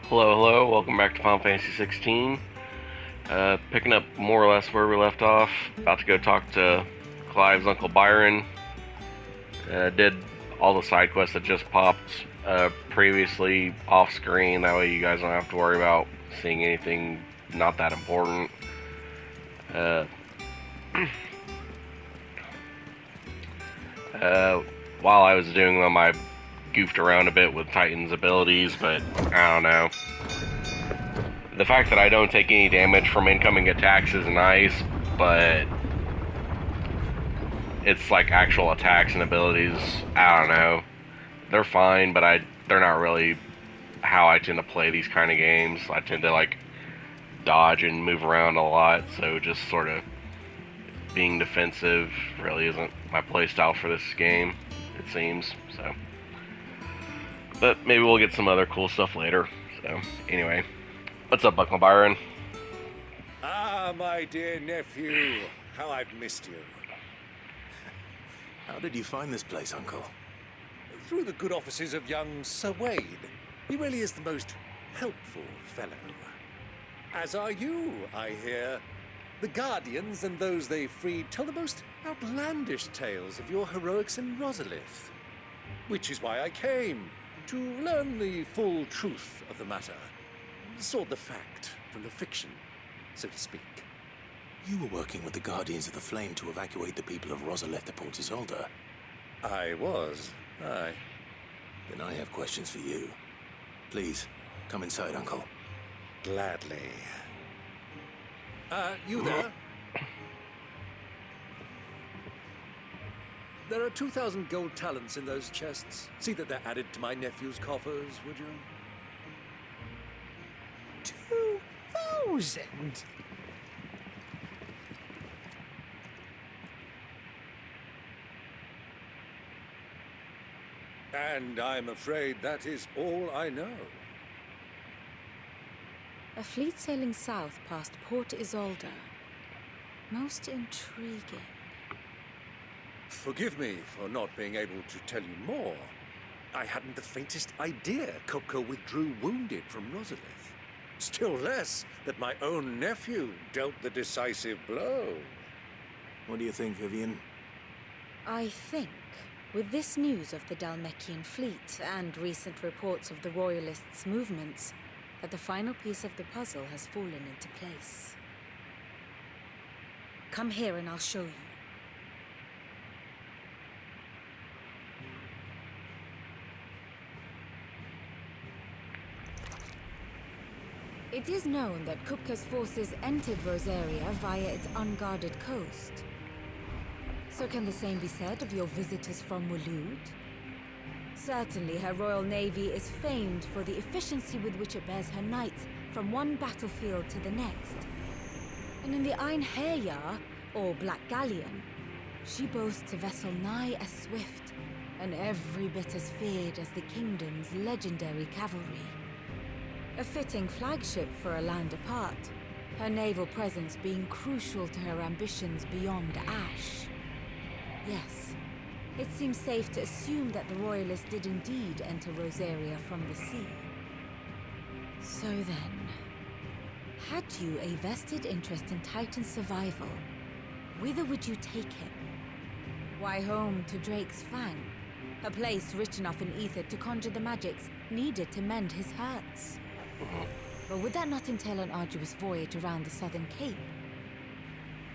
Hello, welcome back to Final Fantasy 16. Picking up more or less where we left off. About to go talk to Clive's Uncle Byron. Did all the side quests that just popped previously off screen. That way you guys don't have to worry about seeing anything not that important. While I was doing them, I goofed around a bit with Titan's abilities, but I don't know. The fact that I don't take any damage from incoming attacks is nice, but it's like actual attacks and abilities, I don't know. They're fine, but they're not really how I tend to play these kind of games. I tend to like dodge and move around a lot, so just sort of being defensive really isn't my playstyle for this game, it seems. So, but maybe we'll get some other cool stuff later. So, anyway, what's up, Uncle Byron? Ah, my dear nephew, how I've missed you. How did you find this place, Uncle? Through the good offices of young Sir Wade. He really is the most helpful fellow. As are you, I hear. The Guardians and those they freed tell the most outlandish tales of your heroics in Rosalith. Which is why I came, to learn the full truth of the matter. Sort the fact from the fiction, so to speak. You were working with the Guardians of the Flame to evacuate the people of Rosalith to Port Isolde. I was, aye. Then I have questions for you. Please, come inside, Uncle. Gladly. You there? There are 2,000 gold talents in those chests. See that they're added to my nephew's coffers, would you? 2,000? And I'm afraid that is all I know. A fleet sailing south past Port Isolde. Most intriguing. Forgive me for not being able to tell you more. I hadn't the faintest idea Kopko withdrew wounded from Rosalith. Still less that my own nephew dealt the decisive blow. What do you think, Vivian? I think, with this news of the Dalmekian fleet and recent reports of the Royalists' movements, that the final piece of the puzzle has fallen into place. Come here and I'll show you. It is known that Kupka's forces entered Rosaria via its unguarded coast. So can the same be said of your visitors from Waloed? Certainly, her Royal Navy is famed for the efficiency with which it bears her knights from one battlefield to the next. And in the Hare, or Black Galleon, she boasts a vessel nigh as swift and every bit as feared as the kingdom's legendary cavalry. A fitting flagship for a land apart, her naval presence being crucial to her ambitions beyond Ash. Yes. It seems safe to assume that the Royalists did indeed enter Rosaria from the sea. So then, had you a vested interest in Titan's survival, whither would you take him? Why, home to Drake's Fang, a place rich enough in ether to conjure the magics needed to mend his hurts. But would that not entail an arduous voyage around the southern cape?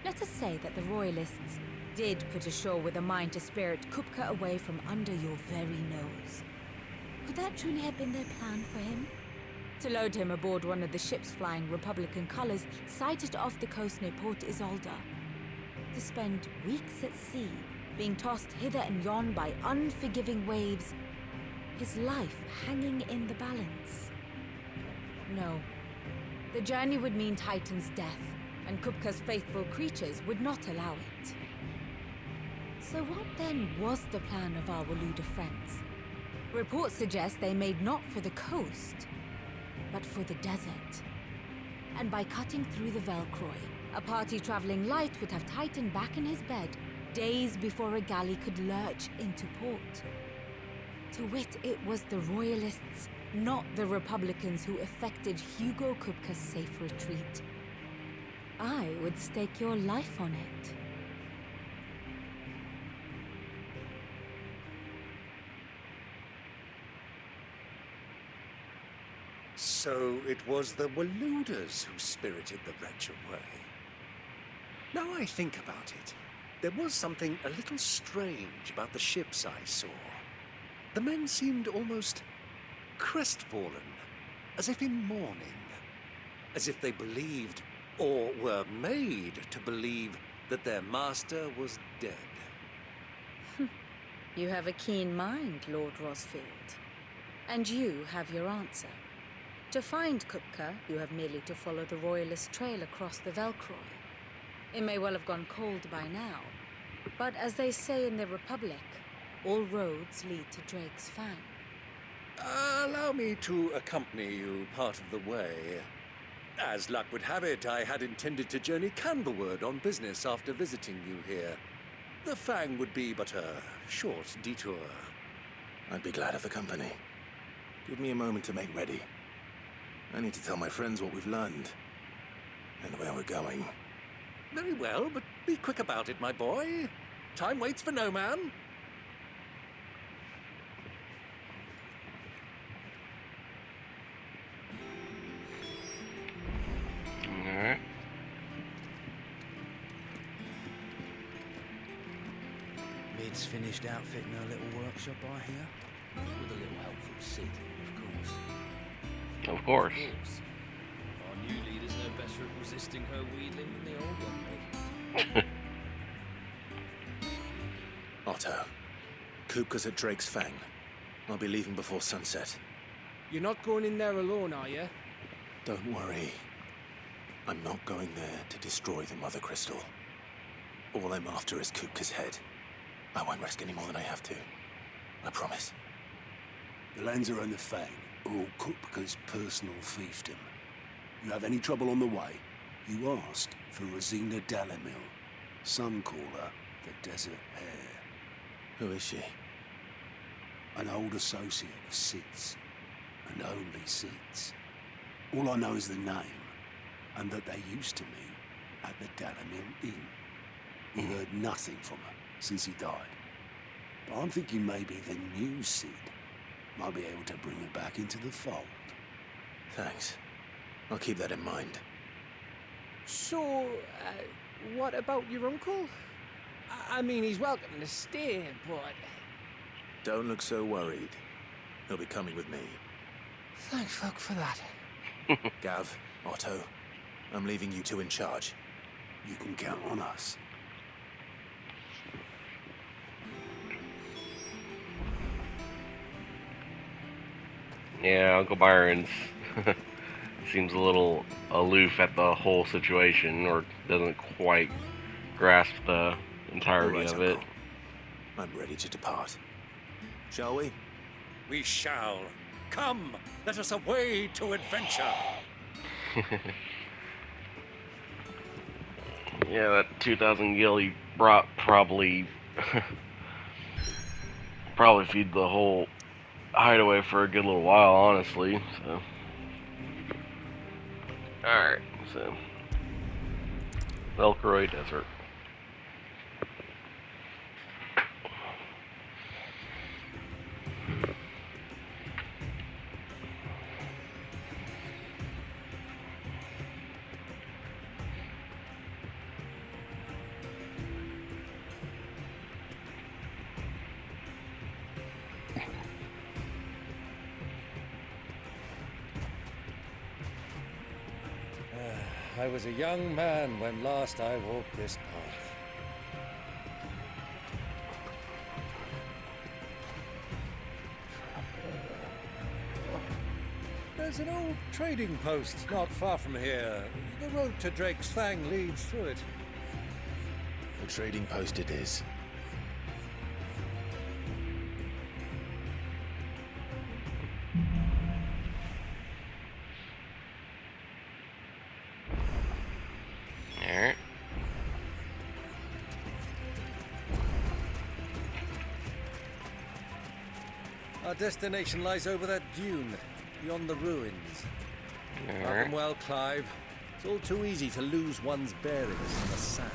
Let us say that the Royalists did put ashore with a mind to spirit Kupka away from under your very nose. Could that truly have been their plan for him? To load him aboard one of the ships flying Republican colors sighted off the coast near Port Isolde. To spend weeks at sea, being tossed hither and yon by unforgiving waves, his life hanging in the balance. No. The journey would mean Titan's death, and Kupka's faithful creatures would not allow it. So what then was the plan of our Waloed friends? Reports suggest they made not for the coast, but for the desert. And by cutting through the Velcroy, a party traveling light would have Titan back in his bed days before a galley could lurch into port. To wit, it was the Royalists' not the Republicans who effected Hugo Kupka's safe retreat. I would stake your life on it. So it was the Waluders who spirited the wretch away. Now I think about it, there was something a little strange about the ships I saw. The men seemed almost crestfallen, as if in mourning, as if they believed, or were made to believe, that their master was dead. You have a keen mind, Lord Rosfield. And you have your answer. To find Kupka, you have merely to follow the Royalist trail across the Velcroy. It may well have gone cold by now, but as they say in the Republic, all roads lead to Drake's Fang. Allow me to accompany you part of the way. As luck would have it, I had intended to journey Candlewood on business after visiting you here. The Fang would be but a short detour. I'd be glad of the company. Give me a moment to make ready. I need to tell my friends what we've learned and where we're going. Very well, but be quick about it, my boy. Time waits for no man. Alright. Mid's finished outfitting her little workshop, I hear. With a little help from Sid, of course. Of course. Our new leader's no better at resisting her wheedling than the old one will. Otto, Kupka's at Drake's Fang. I'll be leaving before sunset. You're not going in there alone, are you? Don't worry. I'm not going there to destroy the Mother Crystal. All I'm after is Kupka's head. I won't risk any more than I have to. I promise. The Lancer and the Fang are all Kupka's personal fiefdom. You have any trouble on the way, you ask for Rosina Dalamil. Some call her the Desert Hare. Who is she? An old associate of Sid's, and only Sid's. All I know is the name, and that they used to meet at the Dalamil Inn. We've heard nothing from her since he died. But I'm thinking maybe the new Sid might be able to bring her back into the fold. Thanks. I'll keep that in mind. So, what about your uncle? I mean, he's welcome to stay, but... Don't look so worried. He'll be coming with me. Thank fuck for that. Gav, Otto, I'm leaving you two in charge. You can count on us. Yeah, Uncle Byron's seems a little aloof at the whole situation, or doesn't quite grasp the entirety All right, of it. Uncle. I'm ready to depart. Shall we? We shall. Come, let us away to adventure. Yeah, that 2,000 gil he brought probably feed the whole hideaway for a good little while, honestly. So, all right. So, Velcroy Desert. I was a young man when last I walked this path. There's an old trading post not far from here. The road to Drake's Fang leads through it. The trading post it is. Alright. Our destination lies over that dune. beyond the ruins. Alright. Welcome well, Clive. It's all too easy to lose one's bearings in the sands.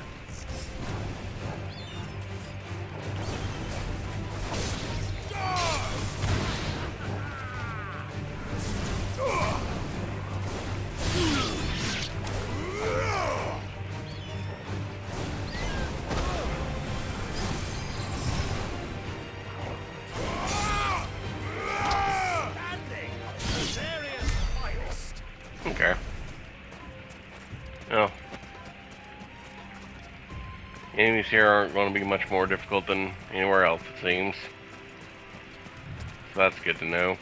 Okay. Oh. Enemies here aren't going to be much more difficult than anywhere else, it seems. So that's good to know.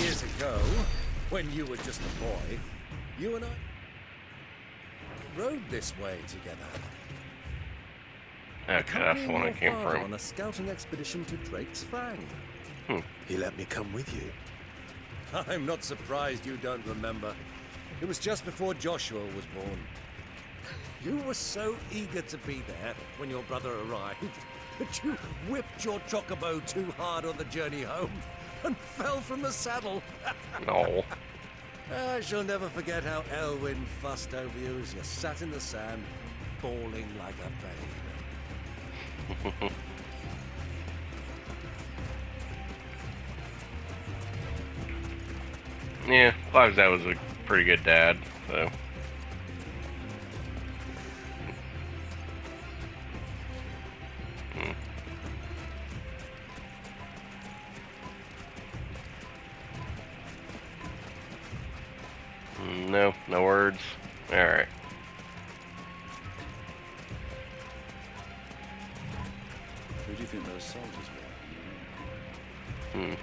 Years ago, when you were just a boy, you and I rode this way together. Okay, that's the one I came Father from. on a scouting expedition to Drake's Fang. He let me come with you. I'm not surprised you don't remember. It was just before Joshua was born. You were so eager to be there when your brother arrived that you whipped your chocobo too hard on the journey home and fell from the saddle. No. I shall never forget how Elwyn fussed over you as you sat in the sand, bawling like a babe. Yeah, Clive's dad was a pretty good dad, so. No, no words. Alright. Who do you think those soldiers were?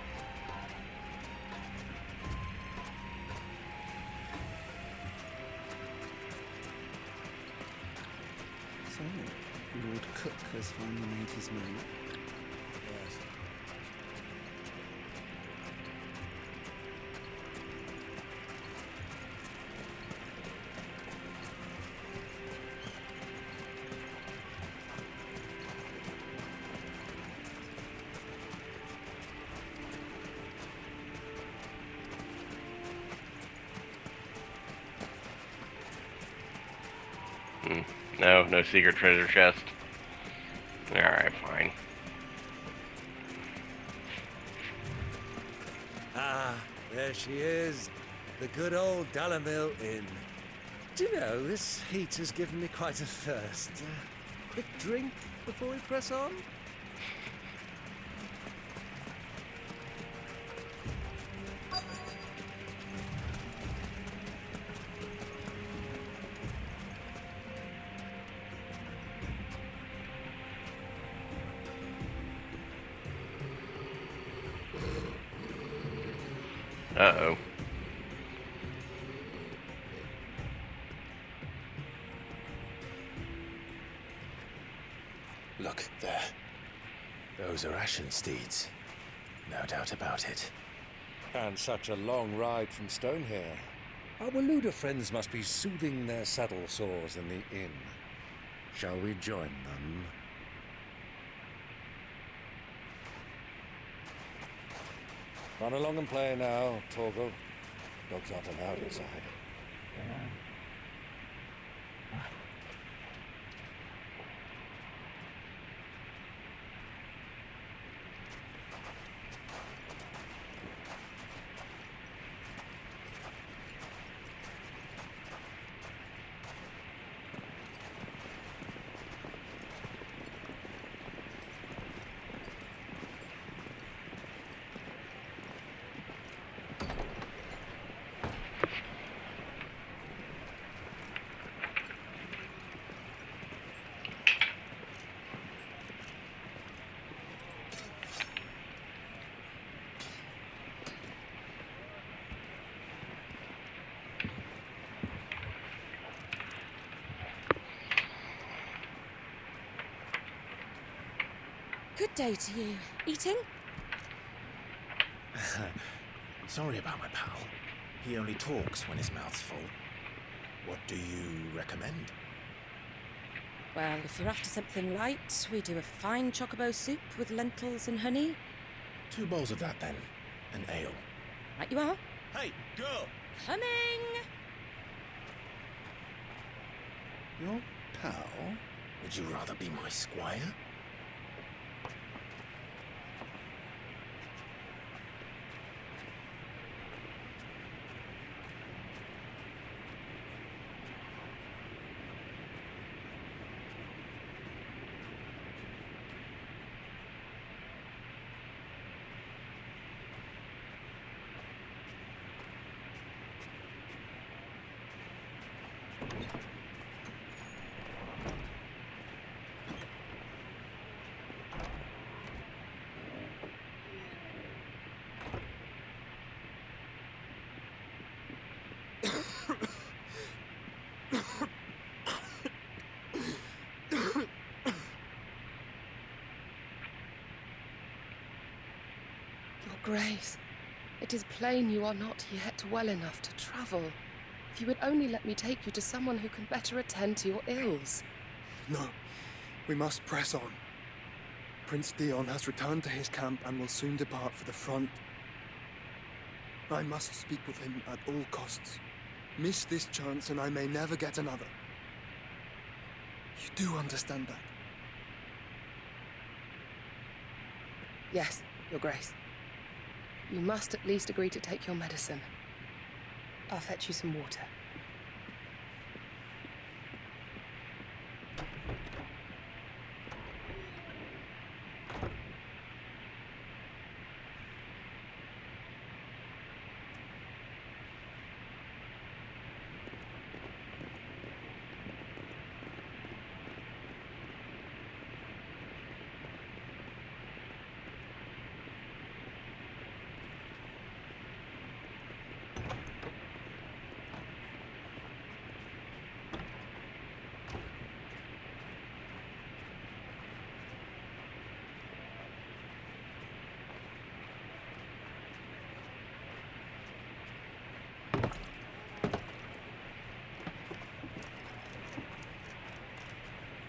So, Lord Cook has finally made his move. Yes. No, no secret treasure chest. Alright, fine. Ah, there she is. The good old Dalamil Inn. Do you know, this heat has given me quite a thirst. Quick drink before we press on? Uh-oh. Look, there. Those are ashen steeds. No doubt about it. And such a long ride from Stonehere. Our Waluda friends must be soothing their saddle sores in the inn. Shall we join them? Run along and play now, Torgal. Dogs aren't allowed inside. Good day to you. Eating? Sorry about my pal. He only talks when his mouth's full. What do you recommend? Well, if you're after something light, we do a fine chocobo soup with lentils and honey. 2 bowls of that, then. An ale. Right you are. Hey, girl! Coming! Your pal? Would you rather be my squire? Your Grace, it is plain you are not yet well enough to travel. If you would only let me take you to someone who can better attend to your ills. No, we must press on. Prince Dion has returned to his camp and will soon depart for the front. I must speak with him at all costs. Miss this chance and I may never get another. You do understand that? Yes, Your Grace. You must at least agree to take your medicine. I'll fetch you some water.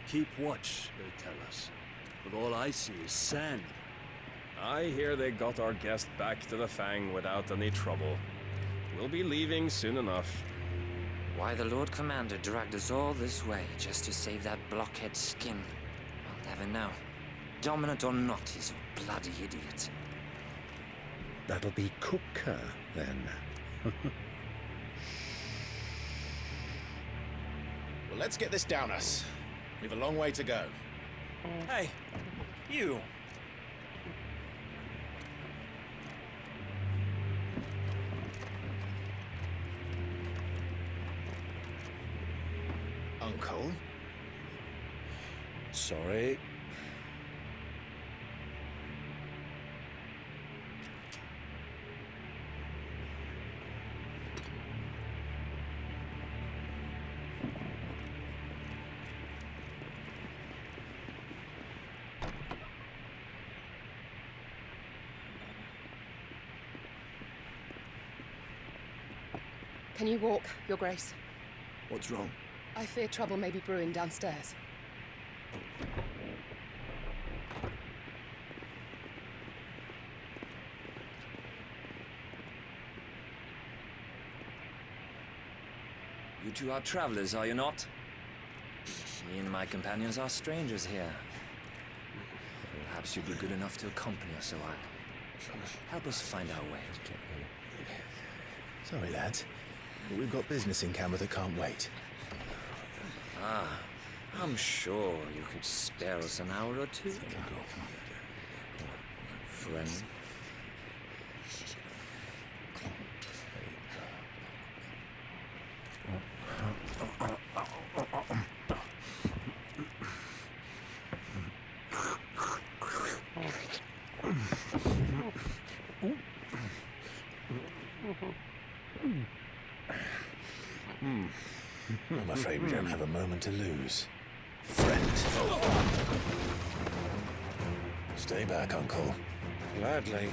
Keep watch, they tell us. But all I see is sand. I hear they got our guest back to the Fang without any trouble. We'll be leaving soon enough. Why the Lord Commander dragged us all this way just to save that blockhead skin, I'll never know. Dominant or not, he's a bloody idiot. That'll be Cooker, then. Well, let's get this down us. We've a long way to go. Hey, you! Uncle? Sorry. Can you walk, Your Grace? What's wrong? I fear trouble may be brewing downstairs. You two are travelers, are you not? Me and my companions are strangers here. Perhaps you'd be good enough to accompany us a while. Help us find our way. Sorry, lads. But we've got business in camera that can't wait. Ah, I'm sure you could spare us an hour or two. Friend. I'm afraid we don't have a moment to lose. Friend. Stay back, Uncle. Gladly.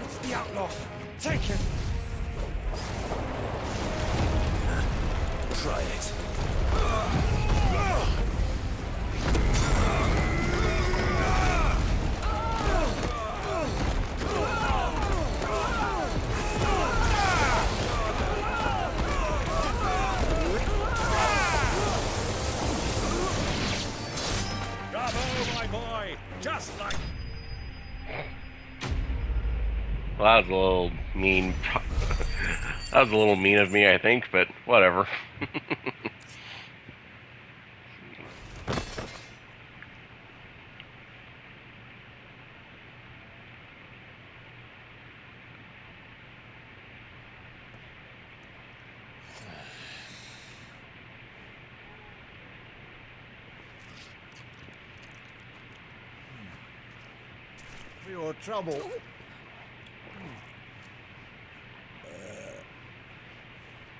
It's the outlaw. Take him. Try it. Bravo, my boy. Just like. Well, that was a little mean. That was a little mean of me, I think, but whatever. For your trouble.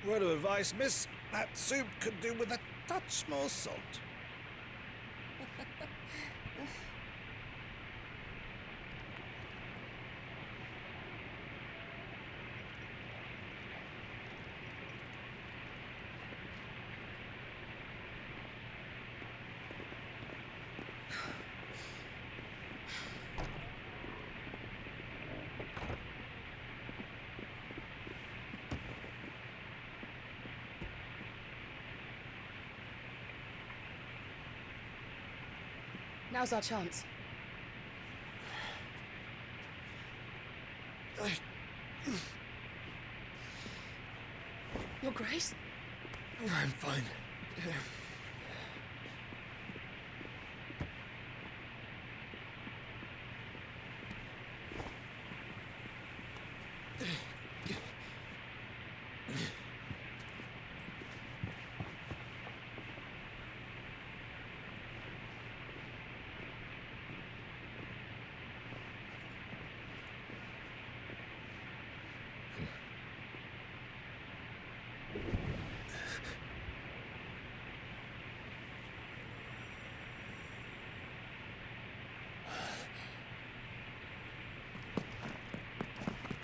Word of advice, miss. That soup could do with a touch more salt. Now's our chance. Your Grace? I'm fine.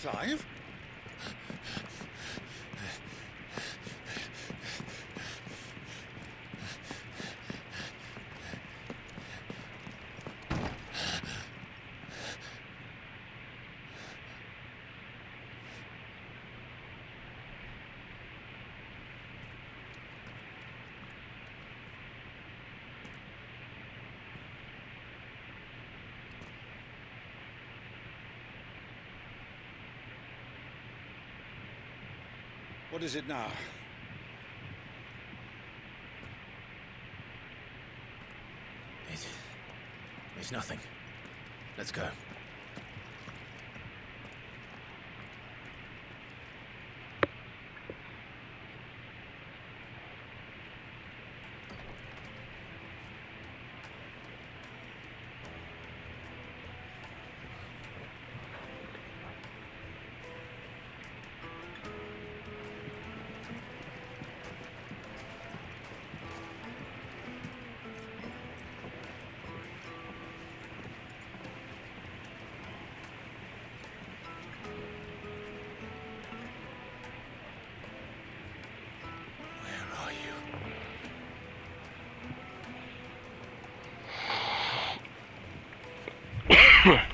Clive? What is it now? It's nothing. Let's go.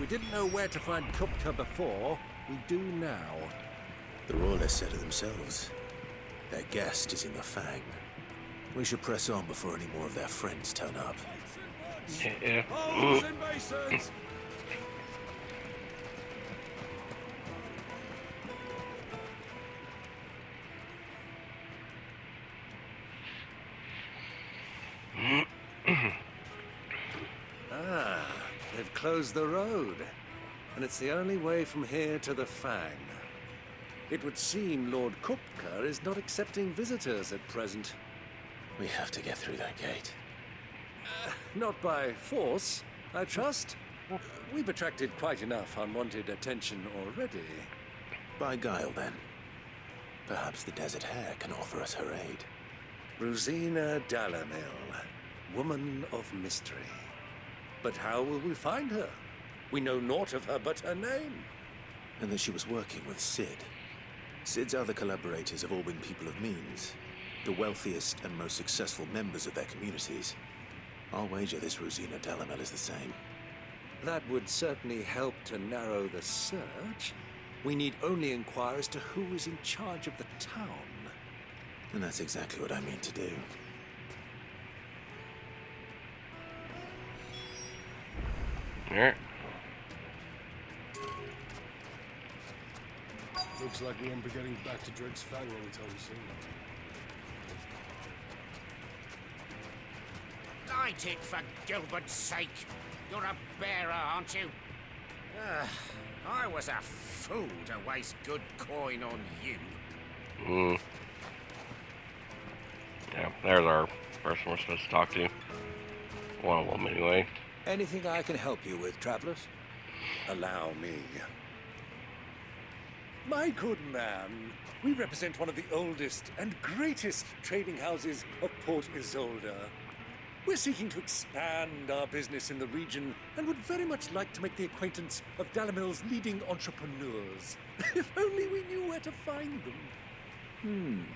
We didn't know where to find Kupka before. We do now. The royalists said it themselves. Their guest is in the Fang. We should press on before any more of their friends turn up. Yeah. Holes and basins! They've closed the road, and it's the only way from here to the Fang. It would seem Lord Kupka is not accepting visitors at present. We have to get through that gate. Not by force, I trust. We've attracted quite enough unwanted attention already. By guile, then. Perhaps the Desert Hare can offer us her aid. Rosina Dalamil, woman of mystery. But how will we find her? We know naught of her but her name. And that she was working with Sid. Sid's other collaborators have all been people of means, the wealthiest and most successful members of their communities. I'll wager this Rosina Dalamil is the same. That would certainly help to narrow the search. We need only inquire as to who is in charge of the town. And that's exactly what I mean to do. Alright. Looks like we won't be getting back to Drake's Fang anytime soon. Light it, for Gilbert's sake. You're a bearer, aren't you? I was a fool to waste good coin on you. Yeah, there's our person we're supposed to talk to. One of them, anyway. Anything I can help you with, travelers? Allow me. My good man, we represent one of the oldest and greatest trading houses of Port Isolde. We're seeking to expand our business in the region and would very much like to make the acquaintance of Dalamil's leading entrepreneurs. If only we knew where to find them.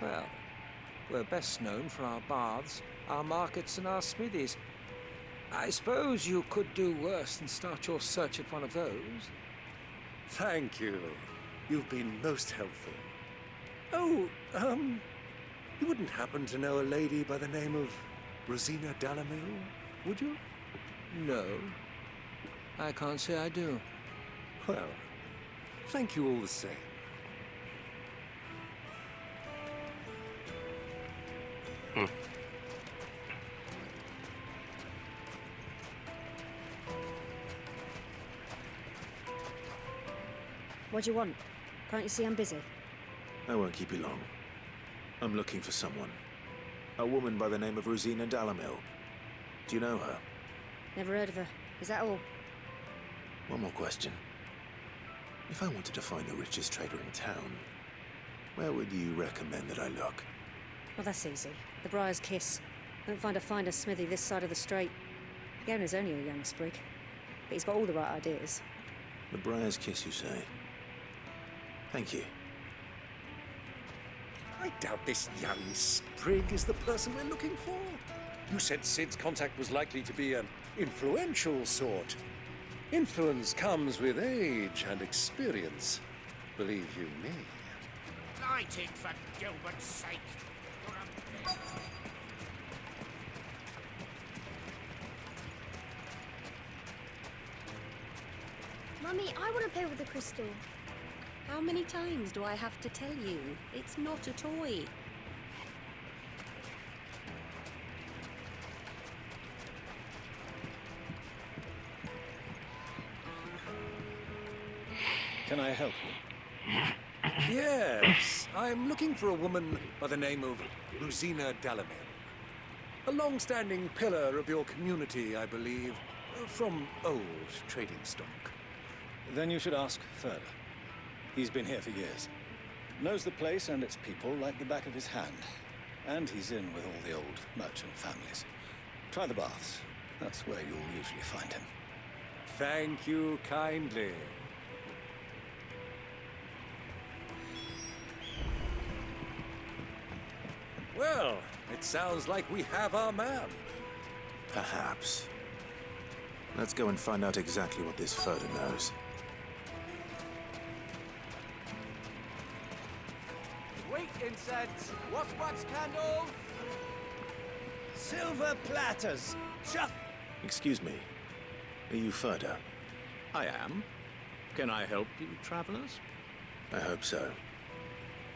Well, we're best known for our baths, our markets, and our smithies. I suppose you could do worse than start your search at one of those. Thank you. You've been most helpful. Oh, you wouldn't happen to know a lady by the name of Rosina Dalamil, would you? No. I can't say I do. Well, thank you all the same. What do you want? Can't you see I'm busy? I won't keep you long. I'm looking for someone. A woman by the name of Rosina Dalamil. Do you know her? Never heard of her. Is that all? One more question. If I wanted to find the richest trader in town, where would you recommend that I look? Well, that's easy. The Briar's Kiss. Won't find a finer smithy this side of the strait. The owner's only a young sprig, but he's got all the right ideas. The Briar's Kiss, you say? Thank you. I doubt this young sprig is the person we're looking for. You said Sid's contact was likely to be an influential sort. Influence comes with age and experience. Believe you me. Light it, for Gilbert's sake. Mummy, I want to play with the crystal. How many times do I have to tell you? It's not a toy. Can I help you? Yes, I'm looking for a woman by the name of Rosina Dalamil. A long-standing pillar of your community, I believe, from old trading stock. Then you should ask further. He's been here for years. Knows the place and its people like the back of his hand. And he's in with all the old merchant families. Try the baths. That's where you'll usually find him. Thank you kindly. Well, it sounds like we have our man. Perhaps. Let's go and find out exactly what this Furter knows. Wheat incense, wax candles, Silver platters! Excuse me. Are you Furter? I am. Can I help you, travelers? I hope so.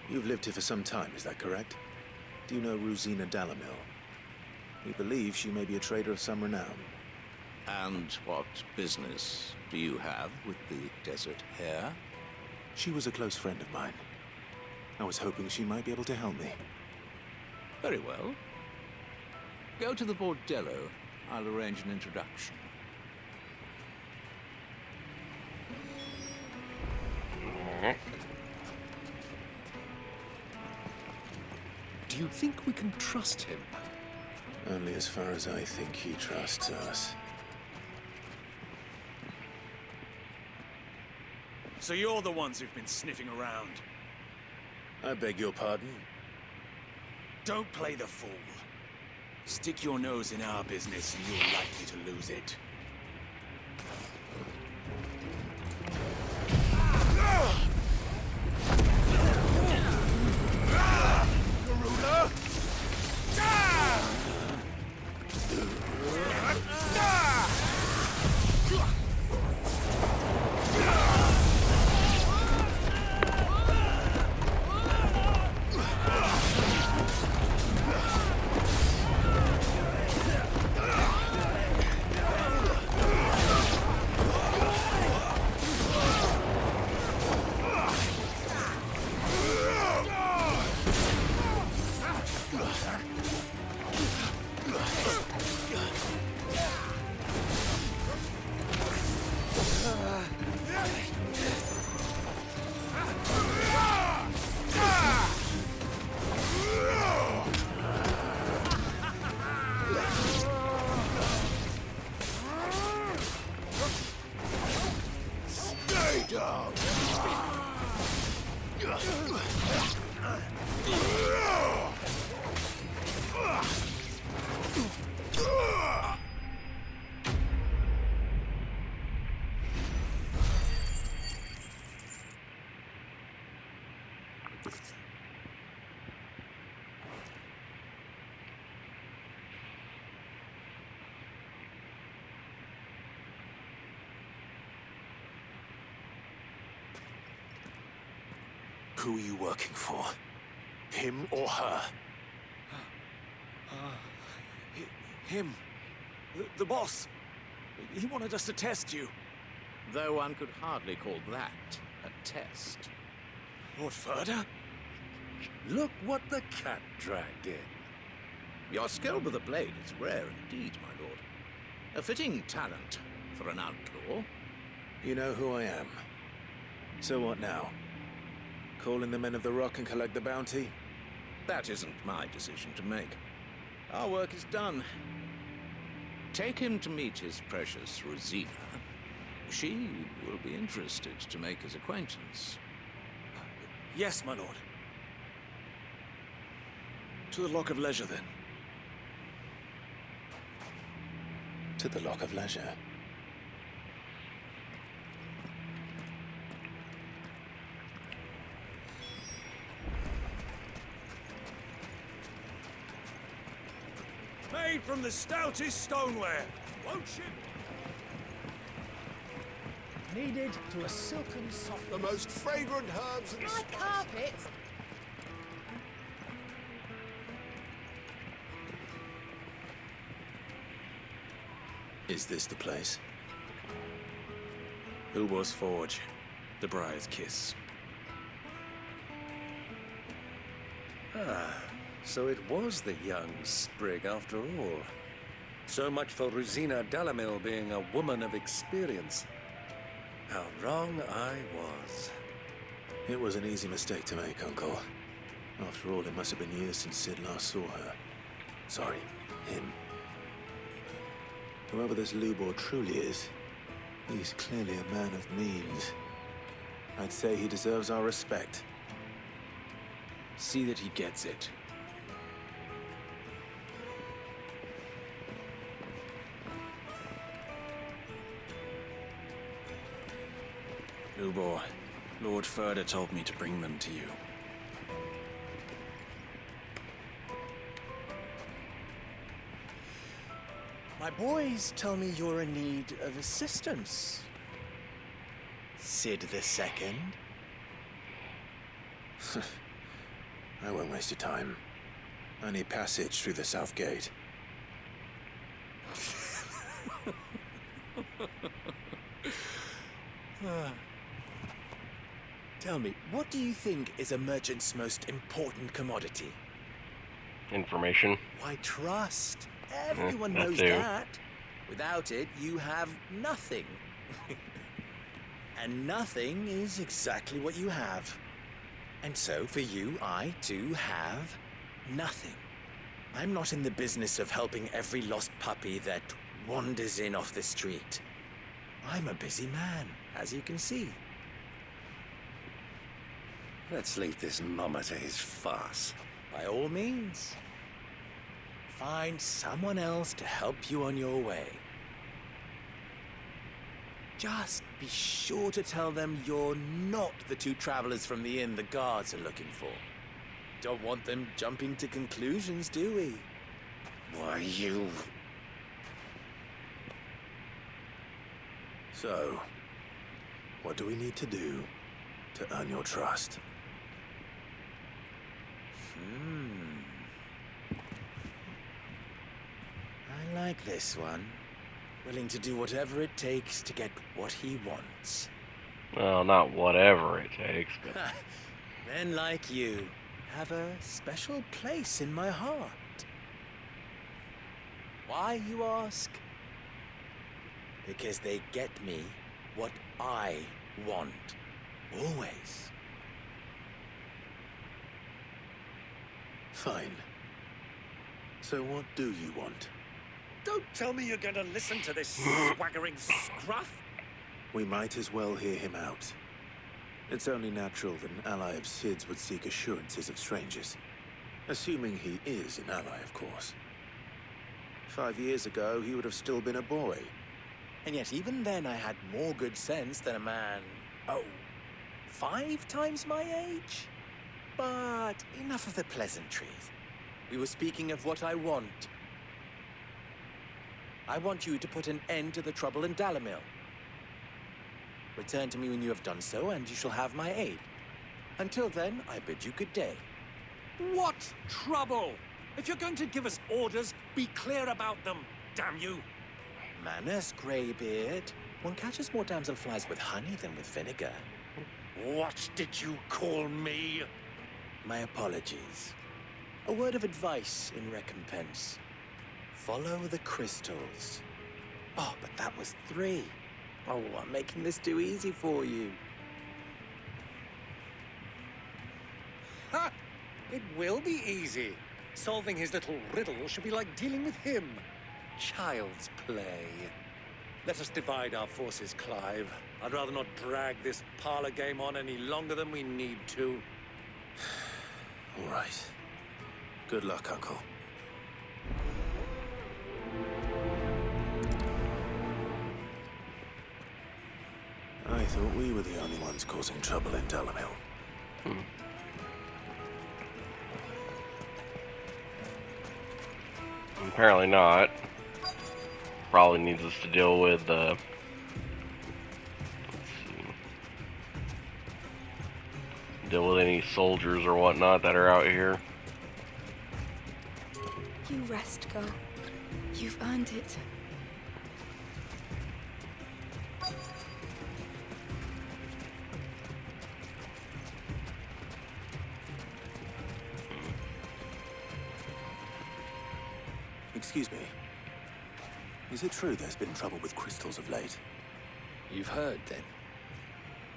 You've lived here for some time, is that correct? Do you know Rosina Dalamil? We believe she may be a trader of some renown. And what business do you have with the Desert Hare? She was a close friend of mine. I was hoping she might be able to help me. Very well. Go to the bordello. I'll arrange an introduction. Do you think we can trust him? Only as far as I think he trusts us. So you're the ones who've been sniffing around? I beg your pardon? Don't play the fool. Stick your nose in our business and you're likely to lose it. Who are you working for? Him or her? Him. The boss. He wanted us to test you. Though one could hardly call that a test. Lord Furder? Look what the cat dragged in. Your skill with the blade is rare indeed, my lord. A fitting talent for an outlaw. You know who I am. So what now? Call in the men of the Rock and collect the bounty? That isn't my decision to make. Our work is done. Take him to meet his precious Rosina. She will be interested to make his acquaintance. Yes, my lord. To the Lock of Leisure, then. To the Lock of Leisure. Made from the stoutest stoneware. Won't you? Kneaded to a silken softness. The most fragrant herbs and My carpets. Is this the place? Ubor's Forge. The Briar's Kiss. Ah, so it was the young sprig after all. So much for Rosina Dalamil being a woman of experience. How wrong I was. It was an easy mistake to make, Uncle. After all, it must have been years since Sid last saw her. Sorry, him. Whoever this Lubor truly is, he's clearly a man of means. I'd say he deserves our respect. See that he gets it. Lubor, Lord Furder told me to bring them to you. My boys tell me you're in need of assistance. Sid the Second? I won't waste your time. I need passage through the south gate. Tell me, what do you think is a merchant's most important commodity? Information. Why, trust. Everyone that knows too. that. Without it, you have nothing. And nothing is exactly what you have. And so for you, I too have nothing. I'm not in the business of helping every lost puppy that wanders in off the street. I'm a busy man, as you can see. Let's leave this mummer to his farce. By all means. Find someone else to help you on your way. Just be sure to tell them you're not the two travelers from the inn the guards are looking for. Don't want them jumping to conclusions, do we? Why, you... So, what do we need to do to earn your trust? I like this one. Willing to do whatever it takes to get what he wants. Well, not whatever it takes, but... Men like you have a special place in my heart. Why, you ask? Because they get me what I want. Always. Fine. So what do you want? Don't tell me you're going to listen to this swaggering scruff. We might as well hear him out. It's only natural that an ally of Sid's would seek assurances of strangers. Assuming he is an ally, of course. 5 years ago, he would have still been a boy. And yet even then I had more good sense than a man, 5 times my age? But enough of the pleasantries. We were speaking of what I want. I want you to put an end to the trouble in Dalamil. Return to me when you have done so, and you shall have my aid. Until then, I bid you good day. What trouble? If you're going to give us orders, be clear about them, damn you. Manners, Greybeard. One catches more damselflies with honey than with vinegar. What did you call me? My apologies. A word of advice in recompense. Follow the crystals. Oh, but that was 3. Oh, I'm making this too easy for you. Ha! It will be easy. Solving his little riddle should be like dealing with him. Child's play. Let us divide our forces, Clive. I'd rather not drag this parlor game on any longer than we need to. All right. Good luck, Uncle. I thought we were the only ones causing trouble in Dalamil. Apparently not. Probably needs us to deal with, let's see. Deal with any soldiers or whatnot that are out here. You rest, girl. You've earned it. Excuse me. Is it true there's been trouble with crystals of late? You've heard, then?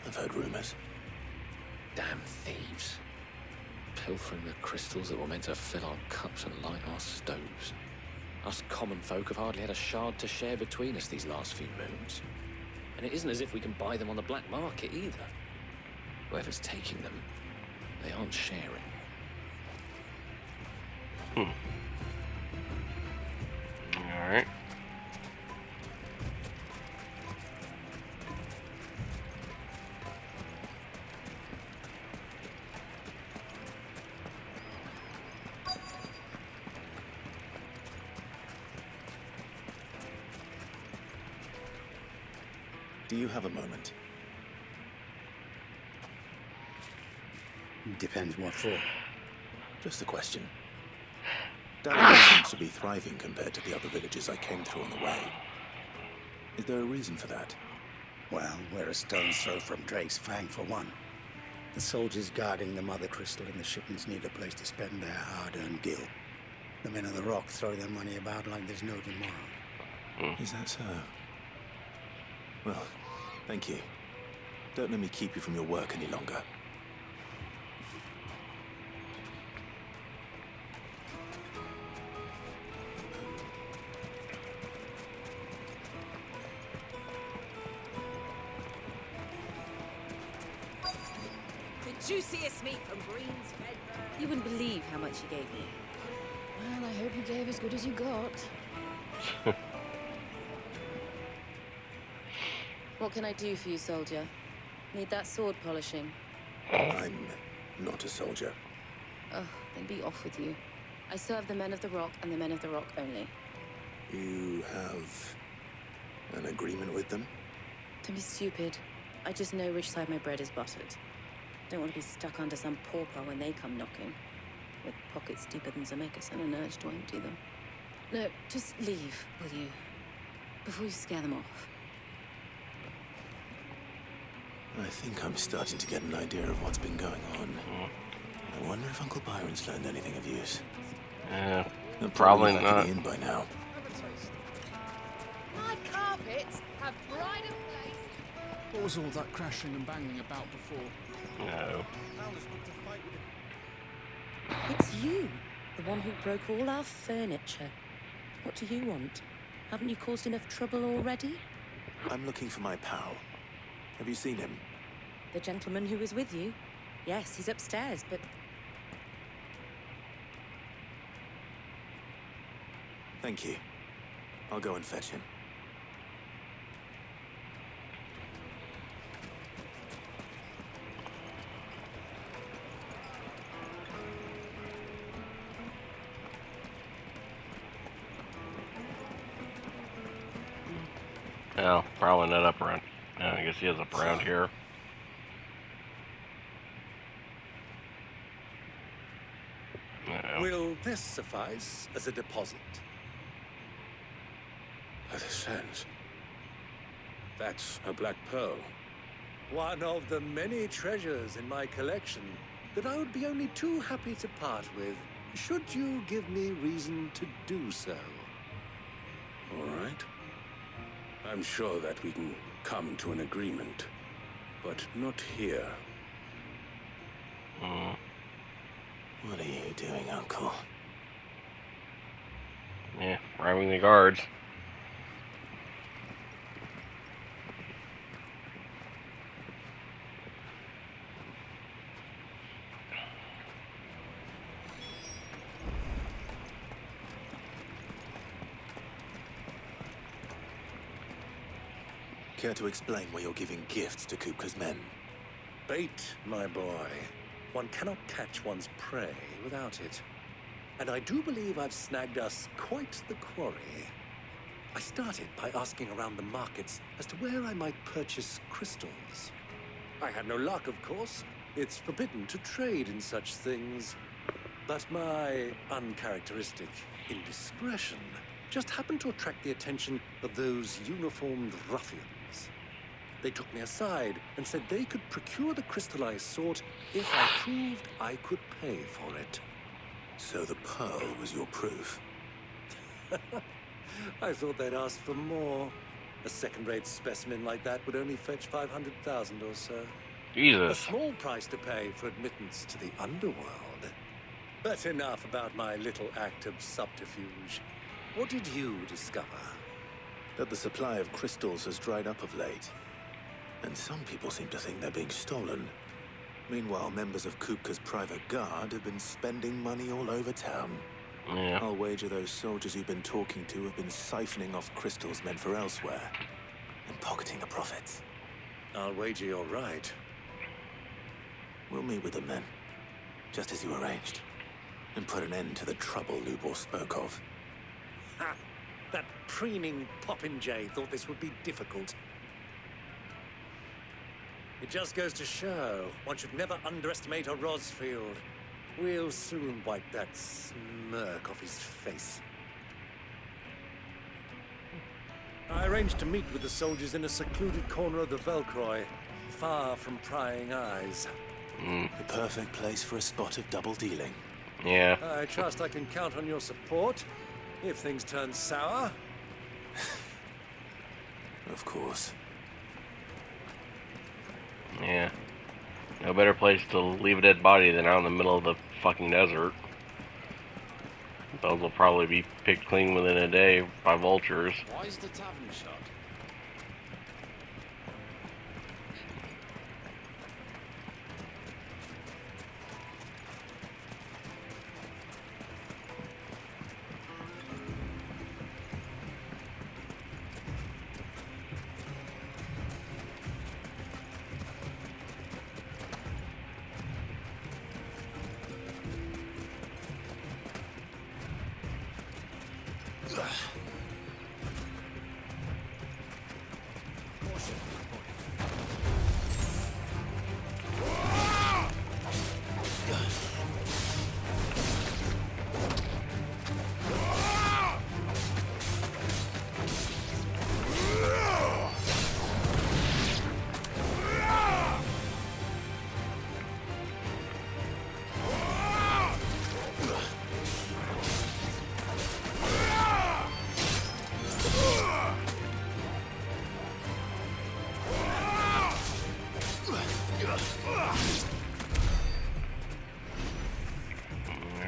I've heard rumors. Damn thieves. Pilfering the crystals that were meant to fill our cups and light our stoves. Us common folk have hardly had a shard to share between us these last few moons. And it isn't as if we can buy them on the black market either. Whoever's taking them, they aren't sharing. Alright. Do you have a moment? Depends what for. Just a question. Dalamir seems to be thriving compared to the other villages I came through on the way. Is there a reason for that? Well, we're a stone's throw from Drake's Fang, for one. The soldiers guarding the Mother Crystal and the shipments need a place to spend their hard-earned gil. The men of the Rock throw their money about like there's no tomorrow. Is that so? Well, thank you. Don't let me keep you from your work any longer. The juiciest meat from Green's Fed. You wouldn't believe how much he gave me. Well, I hope you gave as good as you got. What can I do for you, soldier? Need that sword polishing? I'm not a soldier. Oh, then be off with you. I serve the men of the Rock and the men of the Rock only. You have an agreement with them? Don't be stupid. I just know which side my bread is buttered. Don't want to be stuck under some pauper when they come knocking. With pockets deeper than Zemeckis and an urge to empty them. No, just leave, will you? Before you scare them off. I think I'm starting to get an idea of what's been going on. I wonder if Uncle Byron's learned anything of use. Probably Probably back not. at the inn by now. My carpets have pride of place. What was all that crashing and banging about before? No. It's you, the one who broke all our furniture. What do you want? Haven't you caused enough trouble already? I'm looking for my pal. Have you seen him? The gentleman who was with you? Yes, he's upstairs, but... Thank you. I'll go and fetch him. No, probably not up around. No, I guess he is up around here. No. Will this suffice as a deposit? That is sense. That's a black pearl. One of the many treasures in my collection that I would be only too happy to part with, should you give me reason to do so. All right. I'm sure that we can come to an agreement, but not here. What are you doing, Uncle? Yeah, robbing the guards. Care to explain why you're giving gifts to Kupka's men? Bait, my boy. One cannot catch one's prey without it. And I do believe I've snagged us quite the quarry. I started by asking around the markets as to where I might purchase crystals. I had no luck, of course. It's forbidden to trade in such things. But my uncharacteristic indiscretion just happened to attract the attention of those uniformed ruffians. They took me aside and said they could procure the crystal I sought if I proved I could pay for it. So the pearl was your proof? I thought they'd ask for more. A second-rate specimen like that would only fetch 500,000 or so. Jesus. A small price to pay for admittance to the underworld. But enough about my little act of subterfuge. What did you discover? That the supply of crystals has dried up of late. And some people seem to think they're being stolen. Meanwhile, members of Kupka's private guard have been spending money all over town. Yeah. I'll wager those soldiers you've been talking to have been siphoning off crystals meant for elsewhere and pocketing the profits. I'll wager you're right. We'll meet with them then, just as you arranged, and put an end to the trouble Lubor spoke of. Ha! That preening popinjay thought this would be difficult. It just goes to show one should never underestimate a Rosfield. We'll soon wipe that smirk off his face. I arranged to meet with the soldiers in a secluded corner of the Velcroy, far from prying eyes. The perfect place for a spot of double dealing. Yeah. I trust I can count on your support if things turn sour. Of course. Yeah. No better place to leave a dead body than out in the middle of the fucking desert. Those will probably be picked clean within a day by vultures. Why is the tavern shut?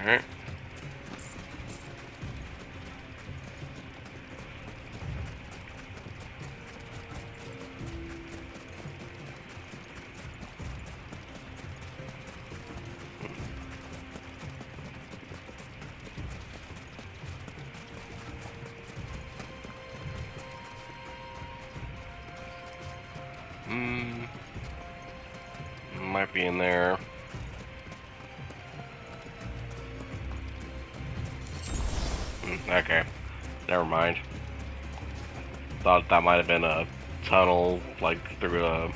Alright. Might be in there. Okay, never mind. Thought that might have been a tunnel, like through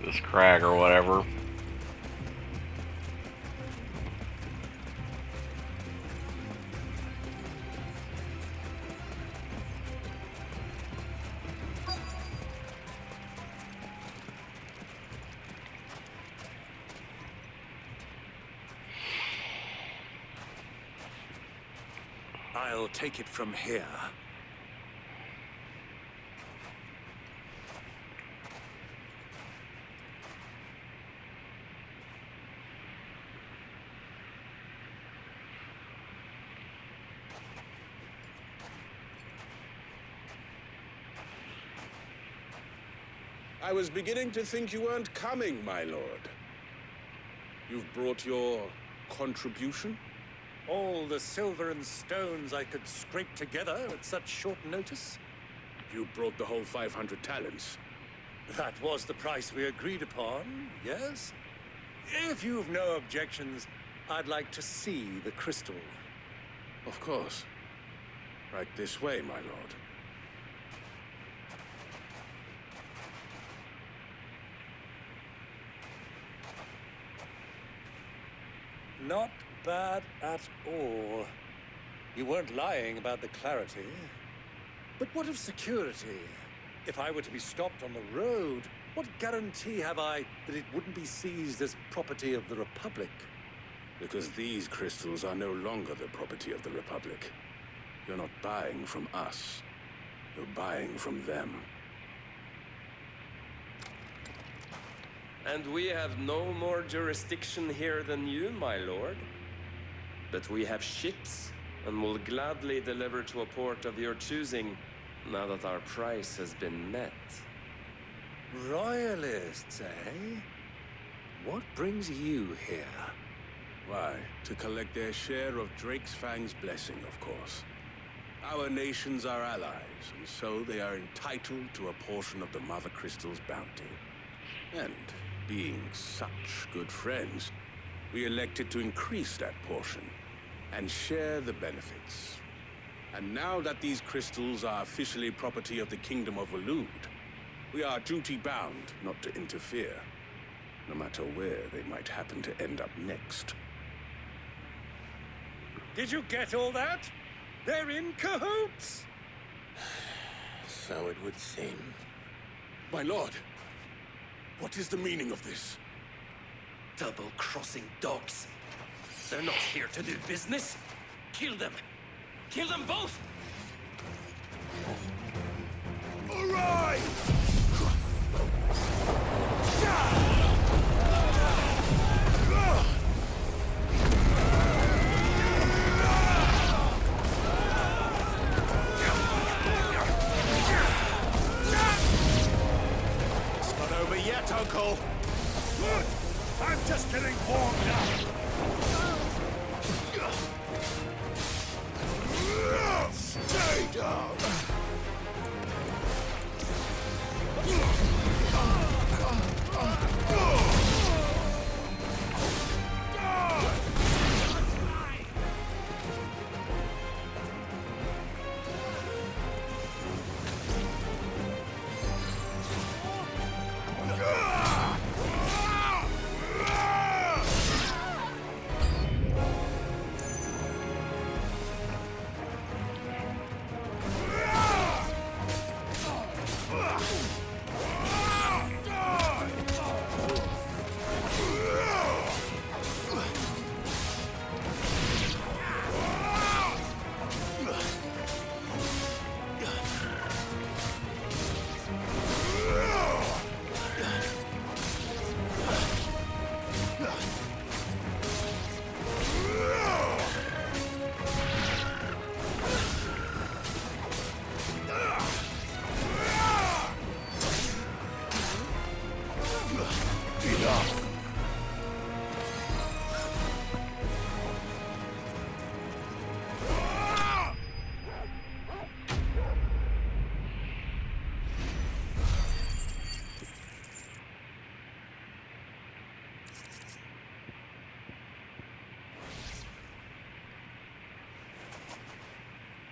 this crag or whatever. I'll take it from here. I was beginning to think you weren't coming, my lord. You've brought your contribution? All the silver and stones I could scrape together at such short notice? You brought the whole 500 talents. That was the price we agreed upon, yes? If you've no objections, I'd like to see the crystal. Of course. Right this way, my lord. Not bad at all. You weren't lying about the clarity. But what of security? If I were to be stopped on the road, what guarantee have I that it wouldn't be seized as property of the Republic? Because these crystals are no longer the property of the Republic. You're not buying from us. You're buying from them. And we have no more jurisdiction here than you, my lord. But we have ships, and will gladly deliver to a port of your choosing, now that our price has been met. Royalists, eh? What brings you here? Why, to collect their share of Drake's Fang's blessing, of course. Our nations are allies, and so they are entitled to a portion of the Mother Crystal's bounty. And being such good friends, we elected to increase that portion and share the benefits. And now that these crystals are officially property of the Kingdom of Waloed, we are duty-bound not to interfere, no matter where they might happen to end up next. Did you get all that? They're in cahoots! So it would seem. My lord, what is the meaning of this? Double-crossing dogs. They're not here to do business. Kill them. Kill them both! All right! It's not over yet, Uncle. Good. I'm just getting warmed up. Stay down.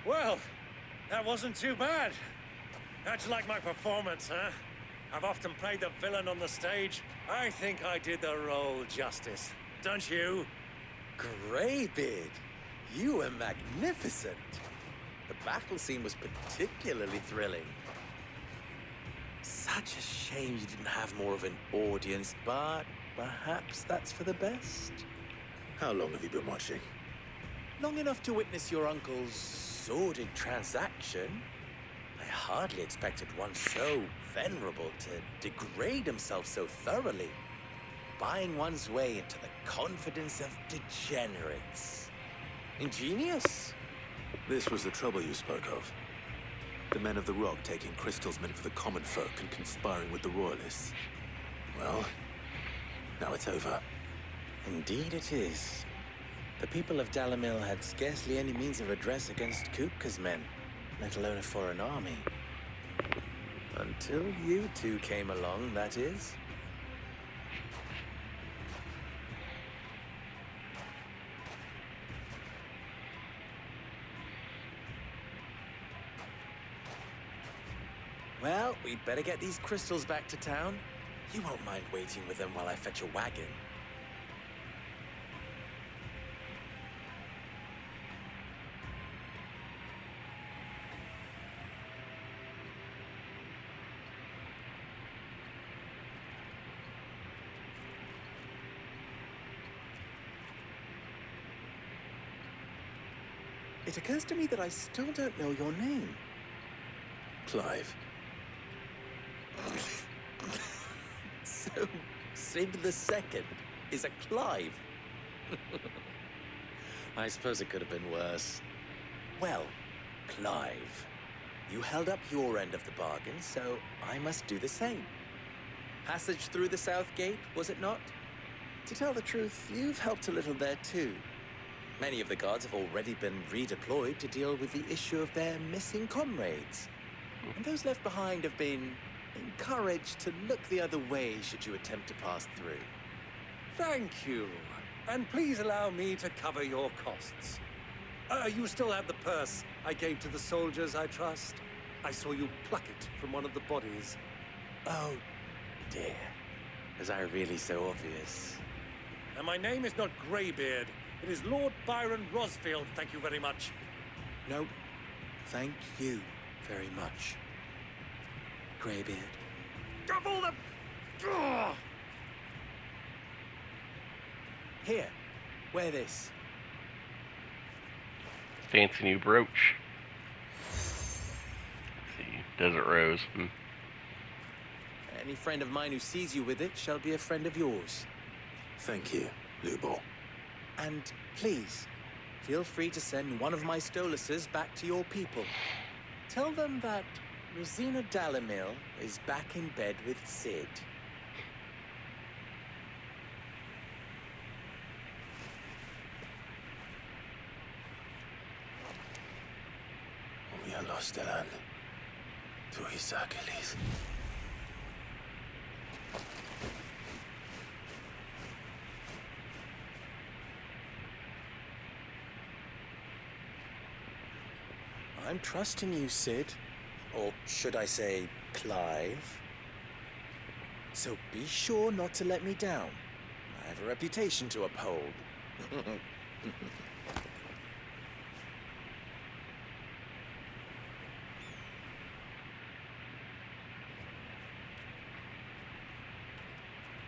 Well, that wasn't too bad. How'd you like my performance, huh? I've often played the villain on the stage. I think I did the role justice. Don't you? Greybeard, you were magnificent. The battle scene was particularly thrilling. Such a shame you didn't have more of an audience, but perhaps that's for the best. How long have you been watching? Long enough to witness your uncle's sordid transaction. I hardly expected one so venerable to degrade himself so thoroughly, buying one's way into the confidence of degenerates. Ingenious. This was the trouble you spoke of. The men of the Rock taking crystals meant for the common folk and conspiring with the Royalists. Well, now it's over. Indeed it is. The people of Dalamil had scarcely any means of redress against Kupka's men, let alone a foreign army. Until you two came along, that is. Well, we'd better get these crystals back to town. You won't mind waiting with them while I fetch a wagon. It occurs to me that I still don't know your name. Clive. So, Sid the Second is a Clive. I suppose it could have been worse. Well, Clive, you held up your end of the bargain, so I must do the same. Passage through the South Gate, was it not? To tell the truth, you've helped a little there too. Many of the guards have already been redeployed to deal with the issue of their missing comrades. And those left behind have been encouraged to look the other way should you attempt to pass through. Thank you. And please allow me to cover your costs. You still have the purse I gave to the soldiers, I trust? I saw you pluck it from one of the bodies. Oh, dear. Was I really so obvious? And my name is not Greybeard. It is Lord Byron Rosfield, thank you very much. No, thank you very much, Greybeard. Double the... Ugh! Here, wear this. Fancy new brooch. Let's see, Desert Rose. Any friend of mine who sees you with it shall be a friend of yours. Thank you, Lubo. And please, feel free to send one of my Stoluses back to your people. Tell them that Rosina Dalamil is back in bed with Sid. Los Delan. Tu Isakelis. I'm trusting you, Sid. Or should I say, Clive? So be sure not to let me down. I have a reputation to uphold.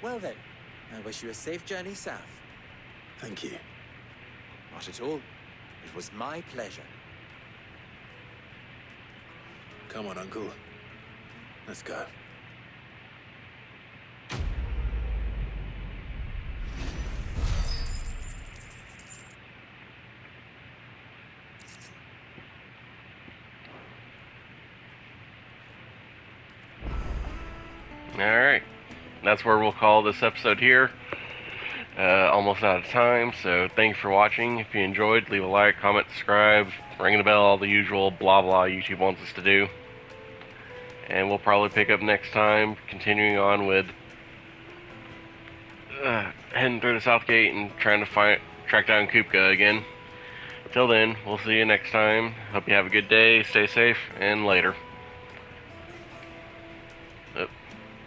Well then, I wish you a safe journey south. Thank you. Not at all. It was my pleasure. Come on, Uncle. Let's go. Alright. That's where we'll call this episode here. Almost out of time, so thank you for watching. If you enjoyed, leave a like, comment, subscribe, ring the bell, all the usual blah blah YouTube wants us to do. And we'll probably pick up next time, continuing on with heading through the South Gate and trying to track down Kupka again. Till then, we'll see you next time. Hope you have a good day, stay safe, and later.